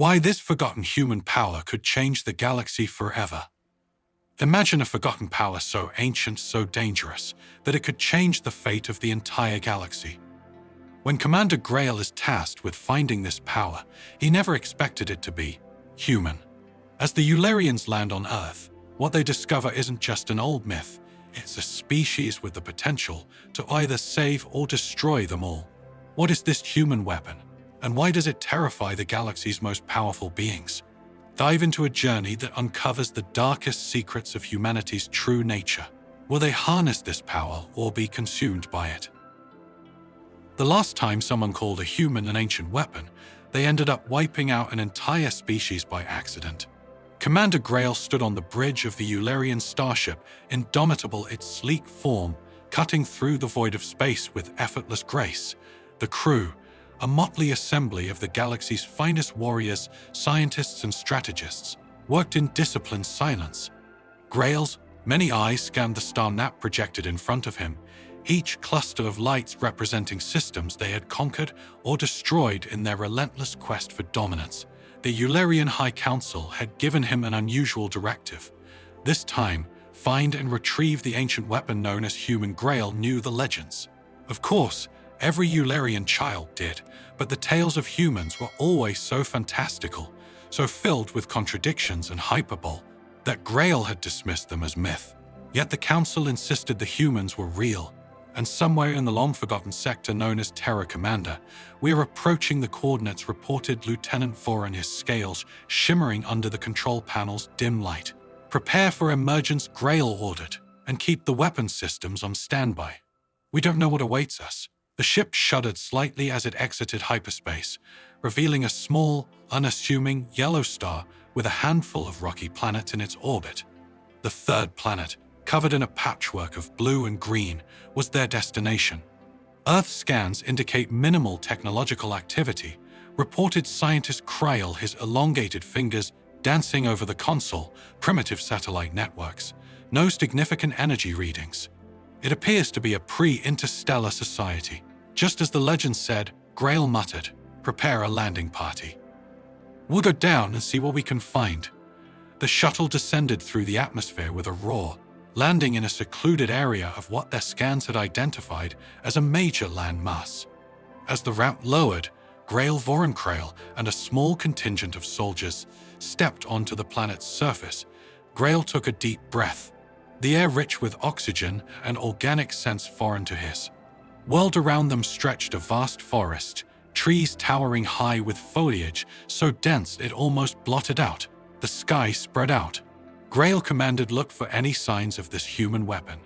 Why this forgotten human power could change the galaxy forever. Imagine a forgotten power so ancient, so dangerous, that it could change the fate of the entire galaxy. When Commander Grail is tasked with finding this power, he never expected it to be human. As the Eularians land on Earth, what they discover isn't just an old myth, it's a species with the potential to either save or destroy them all. What is this human weapon, and why does it terrify the galaxy's most powerful beings? Dive into a journey that uncovers the darkest secrets of humanity's true nature. Will they harness this power or be consumed by it? The last time someone called a human an ancient weapon, they ended up wiping out an entire species by accident. Commander Grail stood on the bridge of the Eularian starship, indomitable its sleek form, cutting through the void of space with effortless grace. The crew, a motley assembly of the galaxy's finest warriors, scientists, and strategists, worked in disciplined silence. Grail's many eyes scanned the star map projected in front of him, each cluster of lights representing systems they had conquered or destroyed in their relentless quest for dominance. The Eularian High Council had given him an unusual directive. This time, find and retrieve the ancient weapon known as Human Grail knew the legends. Of course, every Eularian child did, but the tales of humans were always so fantastical, so filled with contradictions and hyperbole, that Grail had dismissed them as myth. Yet the Council insisted the humans were real, and somewhere in the long-forgotten sector known as Terra Commander, we are approaching the coordinates reported Lieutenant Voron, his scales shimmering under the control panel's dim light. Prepare for emergence, Grail ordered, and keep the weapon systems on standby. We don't know what awaits us. The ship shuddered slightly as it exited hyperspace, revealing a small, unassuming yellow star with a handful of rocky planets in its orbit. The third planet, covered in a patchwork of blue and green, was their destination. Earth scans indicate minimal technological activity, reported scientist Grail, his elongated fingers dancing over the console, primitive satellite networks. No significant energy readings. It appears to be a pre-interstellar society. Just as the legend said, Grail muttered, "Prepare a landing party. We'll go down and see what we can find." The shuttle descended through the atmosphere with a roar, landing in a secluded area of what their scans had identified as a major landmass. As the ramp lowered, Grail, Voron Grail, and a small contingent of soldiers stepped onto the planet's surface. Grail took a deep breath, the air rich with oxygen and organic scents foreign to his. World around them stretched a vast forest, trees towering high with foliage so dense it almost blotted out the sky spread out. Grail commanded look for any signs of this human weapon.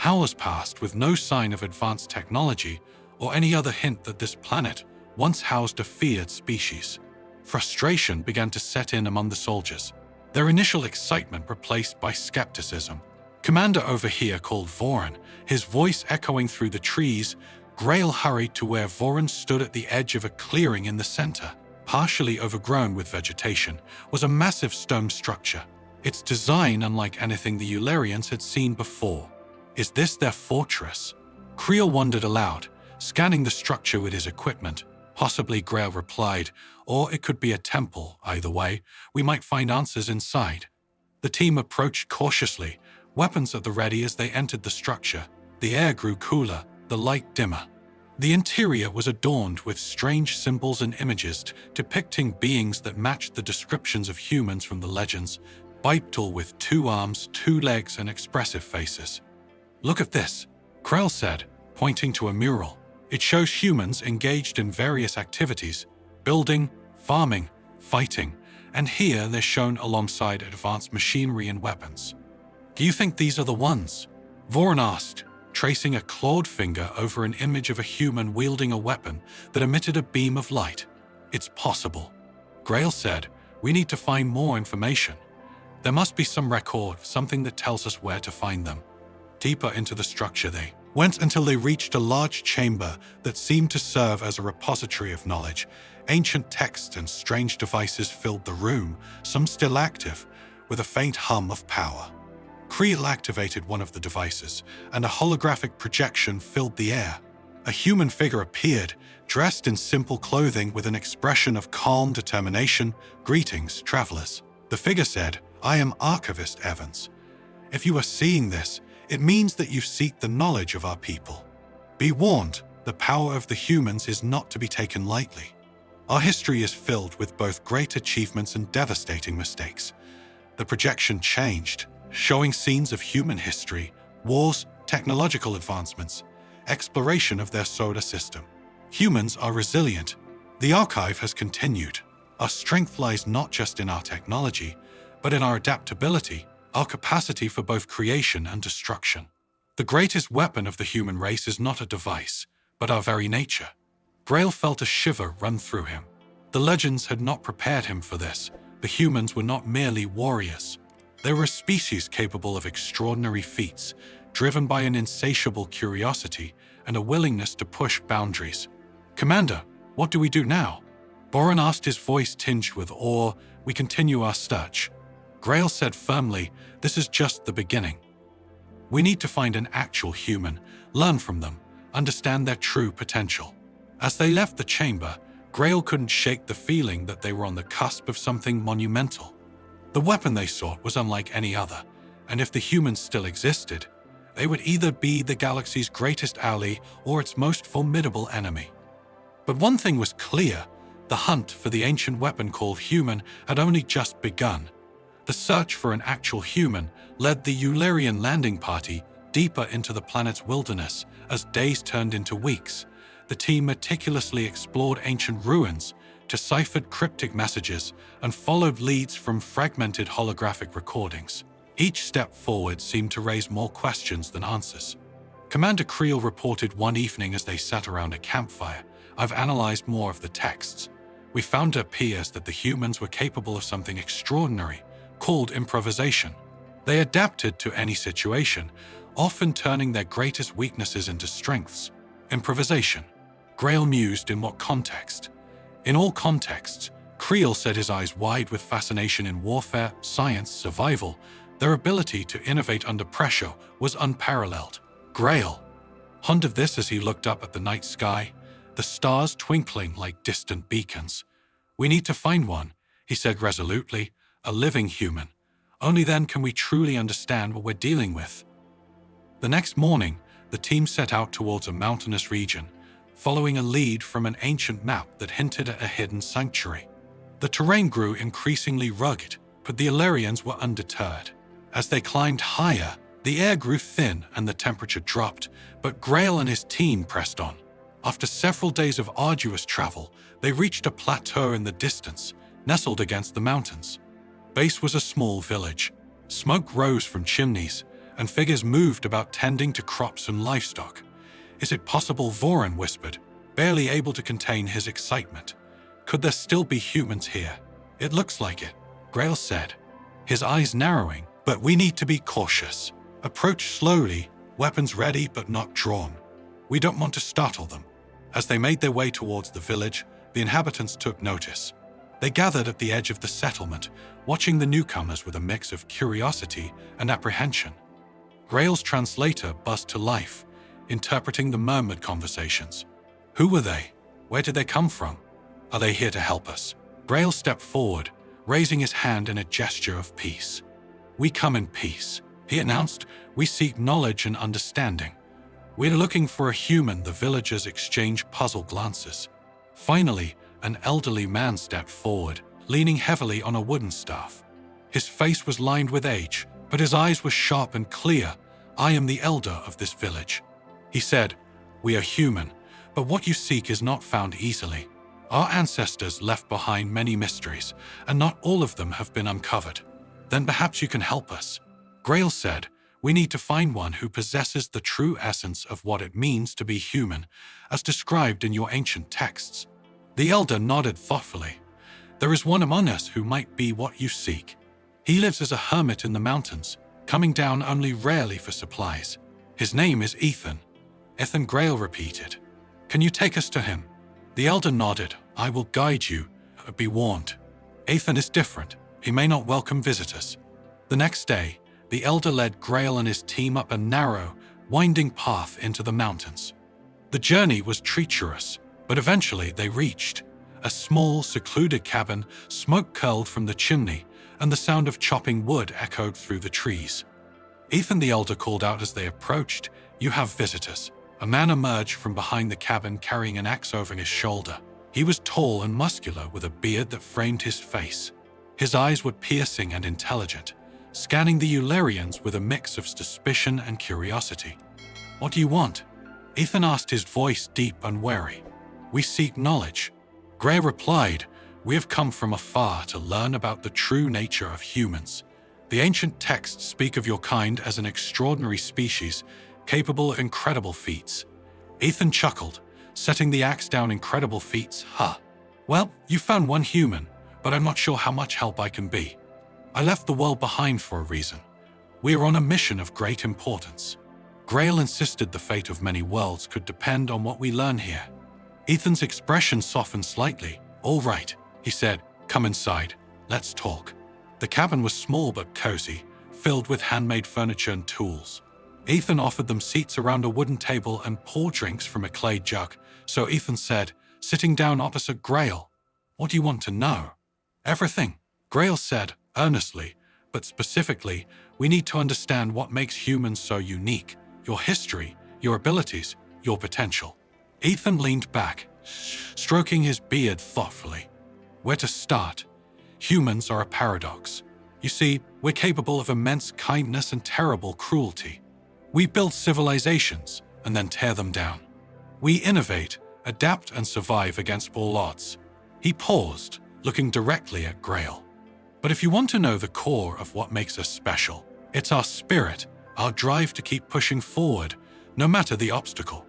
Hours passed with no sign of advanced technology or any other hint that this planet once housed a feared species. Frustration began to set in among the soldiers, their initial excitement replaced by skepticism. Commander over here called Voron, his voice echoing through the trees. Grail hurried to where Voron stood at the edge of a clearing in the center. Partially overgrown with vegetation was a massive stone structure, its design unlike anything the Eularians had seen before. Is this their fortress? Grail wondered aloud, scanning the structure with his equipment. Possibly, Grail replied, or it could be a temple. Either way, we might find answers inside. The team approached cautiously, weapons at the ready as they entered the structure. The air grew cooler, the light dimmer. The interior was adorned with strange symbols and images depicting beings that matched the descriptions of humans from the legends, bipedal with 2 arms, 2 legs, and expressive faces. "Look at this," Grail said, pointing to a mural. It shows humans engaged in various activities, building, farming, fighting, and here they're shown alongside advanced machinery and weapons. "Do you think these are the ones?" Voron asked, tracing a clawed finger over an image of a human wielding a weapon that emitted a beam of light. "It's possible," Grail said. "We need to find more information. There must be some record, something that tells us where to find them." Deeper into the structure they went until they reached a large chamber that seemed to serve as a repository of knowledge. Ancient texts and strange devices filled the room, some still active, with a faint hum of power. Grail activated one of the devices, and a holographic projection filled the air. A human figure appeared, dressed in simple clothing with an expression of calm determination. "Greetings, travelers." The figure said, "I am Archivist Evans. If you are seeing this, it means that you seek the knowledge of our people. Be warned, the power of the humans is not to be taken lightly. Our history is filled with both great achievements and devastating mistakes." The projection changed, showing scenes of human history, wars, technological advancements, exploration of their solar system. Humans are resilient. The archive has continued. Our strength lies not just in our technology, but in our adaptability, our capacity for both creation and destruction. The greatest weapon of the human race is not a device, but our very nature. Grail felt a shiver run through him. The legends had not prepared him for this. The humans were not merely warriors. They were a species capable of extraordinary feats, driven by an insatiable curiosity and a willingness to push boundaries. "Commander, what do we do now?" Boran asked, his voice tinged with awe. "We continue our search." Grail said firmly, "This is just the beginning. We need to find an actual human, learn from them, understand their true potential." As they left the chamber, Grail couldn't shake the feeling that they were on the cusp of something monumental. The weapon they sought was unlike any other, and if the humans still existed, they would either be the galaxy's greatest ally or its most formidable enemy. But one thing was clear: the hunt for the ancient weapon called human had only just begun. The search for an actual human led the Eulerian landing party deeper into the planet's wilderness. As days turned into weeks, the team meticulously explored ancient ruins, deciphered cryptic messages, and followed leads from fragmented holographic recordings. Each step forward seemed to raise more questions than answers. Commander Grail reported one evening as they sat around a campfire, "I've analyzed more of the texts. We found it appears that the humans were capable of something extraordinary, called improvisation. They adapted to any situation, often turning their greatest weaknesses into strengths." Improvisation. Grail mused, in what context? In all contexts. Grail set his eyes wide with fascination in warfare, science, survival. Their ability to innovate under pressure was unparalleled. Grail pondered this as he looked up at the night sky, the stars twinkling like distant beacons. "We need to find one," he said resolutely, "a living human. Only then can we truly understand what we're dealing with." The next morning, the team set out towards a mountainous region, following a lead from an ancient map that hinted at a hidden sanctuary. The terrain grew increasingly rugged, but the Illyrians were undeterred. As they climbed higher, the air grew thin and the temperature dropped, but Grail and his team pressed on. After several days of arduous travel, they reached a plateau in the distance, nestled against the mountains. Base was a small village. Smoke rose from chimneys, and figures moved about tending to crops and livestock. "Is it possible?" Voran whispered, barely able to contain his excitement. "Could there still be humans here?" "It looks like it," Grail said, his eyes narrowing. "But we need to be cautious. Approach slowly, weapons ready but not drawn. We don't want to startle them." As they made their way towards the village, the inhabitants took notice. They gathered at the edge of the settlement, watching the newcomers with a mix of curiosity and apprehension. Grail's translator buzzed to life, interpreting the murmured conversations. Who were they? Where did they come from? Are they here to help us? Grail stepped forward, raising his hand in a gesture of peace. "We come in peace," he announced. "We seek knowledge and understanding." "We're looking for a human." The villagers exchanged puzzled glances. Finally, an elderly man stepped forward, leaning heavily on a wooden staff. His face was lined with age, but his eyes were sharp and clear. "I am the elder of this village," he said. "We are human, but what you seek is not found easily. Our ancestors left behind many mysteries, and not all of them have been uncovered. Then perhaps you can help us." Grail said, "We need to find one who possesses the true essence of what it means to be human, as described in your ancient texts." The elder nodded thoughtfully. "There is one among us who might be what you seek. He lives as a hermit in the mountains, coming down only rarely for supplies. His name is Ethan." Ethan, Grail repeated. "Can you take us to him?" The elder nodded. "I will guide you, but be warned. Ethan is different. He may not welcome visitors." The next day, the elder led Grail and his team up a narrow, winding path into the mountains. The journey was treacherous, but eventually they reached a small, secluded cabin. Smoke curled from the chimney, and the sound of chopping wood echoed through the trees. Ethan the elder called out as they approached, "You have visitors." A man emerged from behind the cabin carrying an axe over his shoulder. He was tall and muscular with a beard that framed his face. His eyes were piercing and intelligent, scanning the Eulerians with a mix of suspicion and curiosity. "What do you want?" Ethan asked, his voice deep and wary. "We seek knowledge." Grail replied, "We have come from afar to learn about the true nature of humans. The ancient texts speak of your kind as an extraordinary species, capable of incredible feats." Ethan chuckled, setting the axe down. "Incredible feats, huh? Well, you found one human, but I'm not sure how much help I can be. I left the world behind for a reason. We are on a mission of great importance." Grail insisted the fate of many worlds could depend on what we learn here. Ethan's expression softened slightly. "All right," he said, "come inside. Let's talk." The cabin was small but cozy, filled with handmade furniture and tools. Ethan offered them seats around a wooden table and poured drinks from a clay jug, so Ethan said, sitting down opposite Grail, "What do you want to know?" "Everything," Grail said, earnestly, "but specifically, we need to understand what makes humans so unique, your history, your abilities, your potential." Ethan leaned back, stroking his beard thoughtfully. "Where to start? Humans are a paradox. You see, we're capable of immense kindness and terrible cruelty. We build civilizations and then tear them down. We innovate, adapt, and survive against all odds." He paused, looking directly at Grail. "But if you want to know the core of what makes us special, it's our spirit, our drive to keep pushing forward, no matter the obstacle.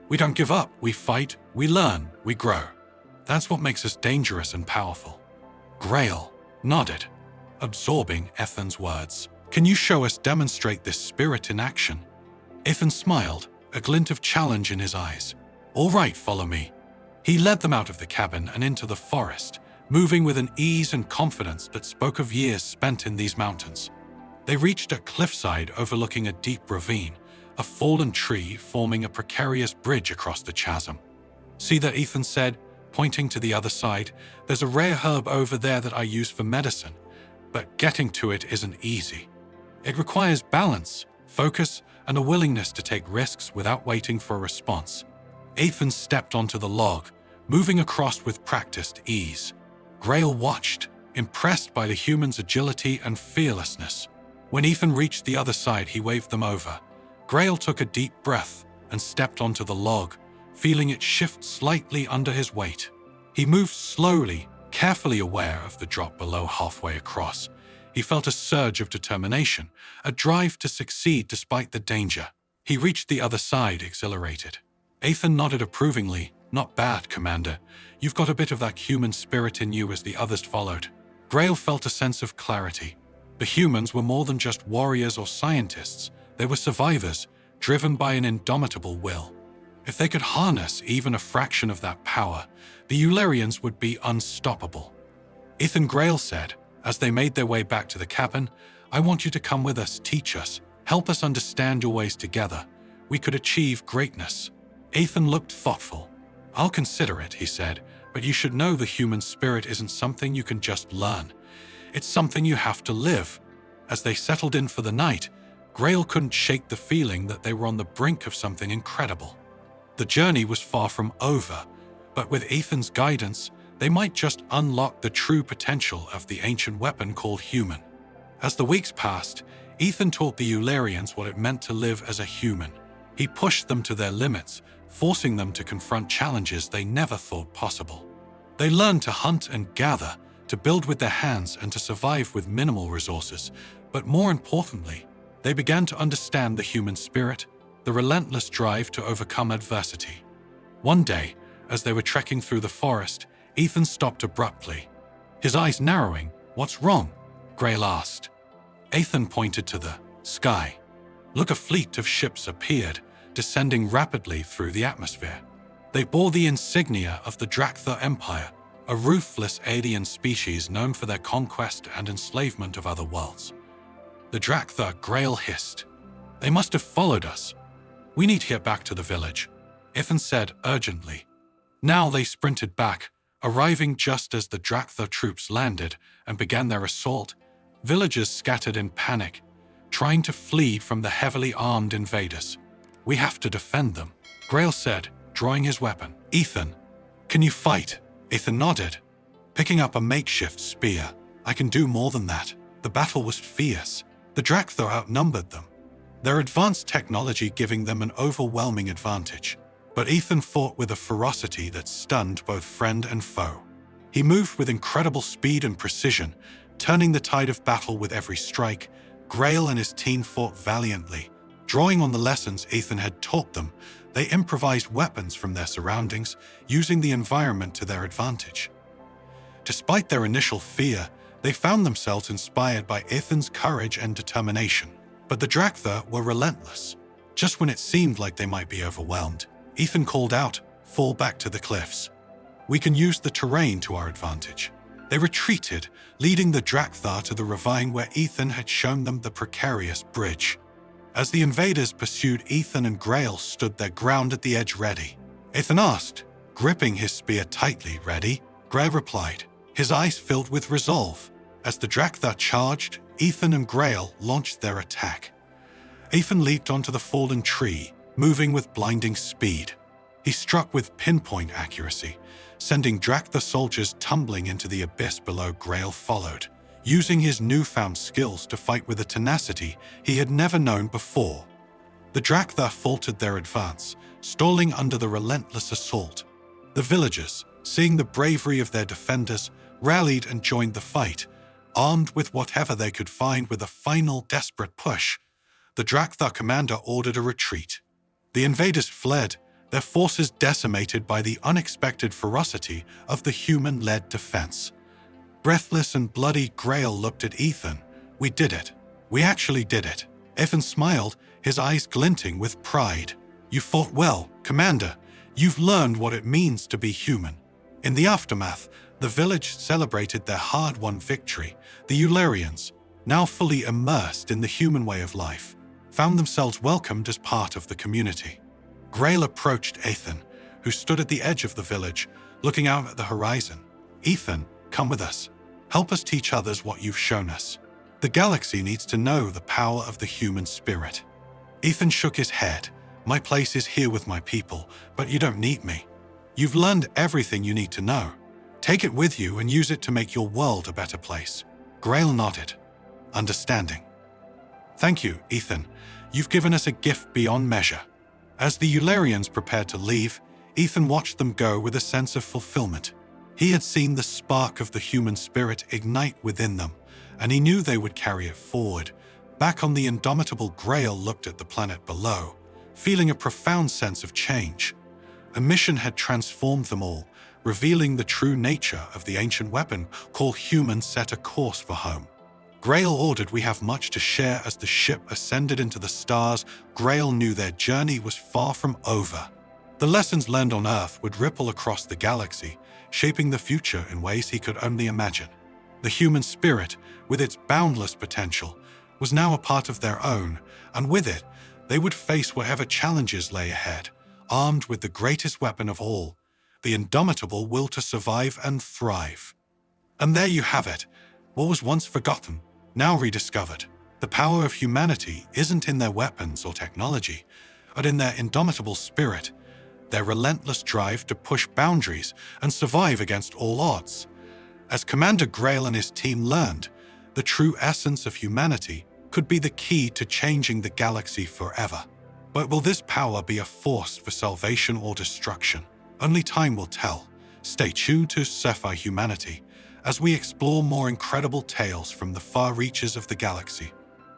We don't give up, we fight, we learn, we grow. That's what makes us dangerous and powerful." Grail nodded, absorbing Ethan's words. "Can you show us demonstrate this spirit in action?" Ethan smiled, a glint of challenge in his eyes. "All right, follow me." He led them out of the cabin and into the forest, moving with an ease and confidence that spoke of years spent in these mountains. They reached a cliffside overlooking a deep ravine, a fallen tree forming a precarious bridge across the chasm. "See that," Ethan said, pointing to the other side. "There's a rare herb over there that I use for medicine, but getting to it isn't easy. It requires balance, focus, and a willingness to take risks without waiting for a response." Ethan stepped onto the log, moving across with practiced ease. Grail watched, impressed by the human's agility and fearlessness. When Ethan reached the other side, he waved them over. Grail took a deep breath and stepped onto the log, feeling it shift slightly under his weight. He moved slowly, carefully aware of the drop below halfway across. He felt a surge of determination, a drive to succeed despite the danger. He reached the other side, exhilarated. Ethan nodded approvingly. "Not bad, Commander. You've got a bit of that human spirit in you," as the others followed. Grail felt a sense of clarity. The humans were more than just warriors or scientists. They were survivors, driven by an indomitable will. If they could harness even a fraction of that power, the Eulerians would be unstoppable. Ethan, Grail said, as they made their way back to the cabin, "I want you to come with us, teach us, help us understand your ways together. We could achieve greatness." Ethan looked thoughtful. "I'll consider it," he said, "but you should know the human spirit isn't something you can just learn. It's something you have to live." As they settled in for the night, Grail couldn't shake the feeling that they were on the brink of something incredible. The journey was far from over, but with Ethan's guidance, they might just unlock the true potential of the ancient weapon called human. As the weeks passed, Ethan taught the Eulerians what it meant to live as a human. He pushed them to their limits, forcing them to confront challenges they never thought possible. They learned to hunt and gather, to build with their hands and to survive with minimal resources, but more importantly, they began to understand the human spirit, the relentless drive to overcome adversity. One day, as they were trekking through the forest, Ethan stopped abruptly. His eyes narrowing. "What's wrong?" Grail asked. Ethan pointed to the sky. Look, a fleet of ships appeared, descending rapidly through the atmosphere. They bore the insignia of the Draktha Empire, a ruthless alien species known for their conquest and enslavement of other worlds. "The Draktha," Grail hissed. "They must have followed us. We need to get back to the village." Ethan said urgently. Now they sprinted back, arriving just as the Drakthar troops landed and began their assault. Villagers scattered in panic, trying to flee from the heavily armed invaders. "We have to defend them," Grail said, drawing his weapon. "Ethan, can you fight?" Ethan nodded, picking up a makeshift spear. "I can do more than that." The battle was fierce. The Drakthar outnumbered them, their advanced technology giving them an overwhelming advantage. But Ethan fought with a ferocity that stunned both friend and foe. He moved with incredible speed and precision, turning the tide of battle with every strike. Grail and his team fought valiantly. Drawing on the lessons Ethan had taught them, they improvised weapons from their surroundings, using the environment to their advantage. Despite their initial fear, they found themselves inspired by Ethan's courage and determination. But the Drakthar were relentless. Just when it seemed like they might be overwhelmed, Ethan called out, "Fall back to the cliffs. We can use the terrain to our advantage." They retreated, leading the Drakthar to the ravine where Ethan had shown them the precarious bridge. As the invaders pursued, Ethan and Grail stood their ground at the edge ready. Ethan asked, gripping his spear tightly. "Ready?" Grail replied, his eyes filled with resolve. As the Drakthar charged, Ethan and Grail launched their attack. Ethan leaped onto the fallen tree, moving with blinding speed. He struck with pinpoint accuracy, sending Drakthar soldiers tumbling into the abyss below. Grail followed, using his newfound skills to fight with a tenacity he had never known before. The Drakthar faltered their advance, stalling under the relentless assault. The villagers, seeing the bravery of their defenders, rallied and joined the fight, armed with whatever they could find. With a final desperate push, the Drakthar commander ordered a retreat. The invaders fled, their forces decimated by the unexpected ferocity of the human-led defense. Breathless and bloody, Grail looked at Ethan. "We did it. We actually did it." Ethan smiled, his eyes glinting with pride. "You fought well, Commander. You've learned what it means to be human." In the aftermath, the village celebrated their hard-won victory. The Eularians, now fully immersed in the human way of life, found themselves welcomed as part of the community. Grail approached Ethan, who stood at the edge of the village, looking out at the horizon. "Ethan, come with us. Help us teach others what you've shown us. The galaxy needs to know the power of the human spirit." Ethan shook his head. "My place is here with my people, but you don't need me. You've learned everything you need to know. Take it with you and use it to make your world a better place." Grail nodded, understanding. "Thank you, Ethan. You've given us a gift beyond measure." As the Eularians prepared to leave, Ethan watched them go with a sense of fulfillment. He had seen the spark of the human spirit ignite within them, and he knew they would carry it forward. Back on the indomitable, Grail looked at the planet below, feeling a profound sense of change. A mission had transformed them all, revealing the true nature of the ancient weapon called human set a course for home. Grail ordered, "We have much to share." As the ship ascended into the stars, Grail knew their journey was far from over. The lessons learned on Earth would ripple across the galaxy, shaping the future in ways he could only imagine. The human spirit, with its boundless potential, was now a part of their own, and with it, they would face whatever challenges lay ahead, armed with the greatest weapon of all, the indomitable will to survive and thrive. And there you have it, what was once forgotten, now rediscovered. The power of humanity isn't in their weapons or technology, but in their indomitable spirit, their relentless drive to push boundaries and survive against all odds. As Commander Grail and his team learned, the true essence of humanity could be the key to changing the galaxy forever. But will this power be a force for salvation or destruction? Only time will tell. Stay tuned to Sci-Fi Humanity as we explore more incredible tales from the far reaches of the galaxy.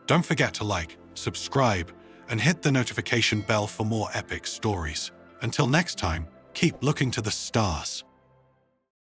Don't forget to like, subscribe, and hit the notification bell for more epic stories. Until next time, keep looking to the stars.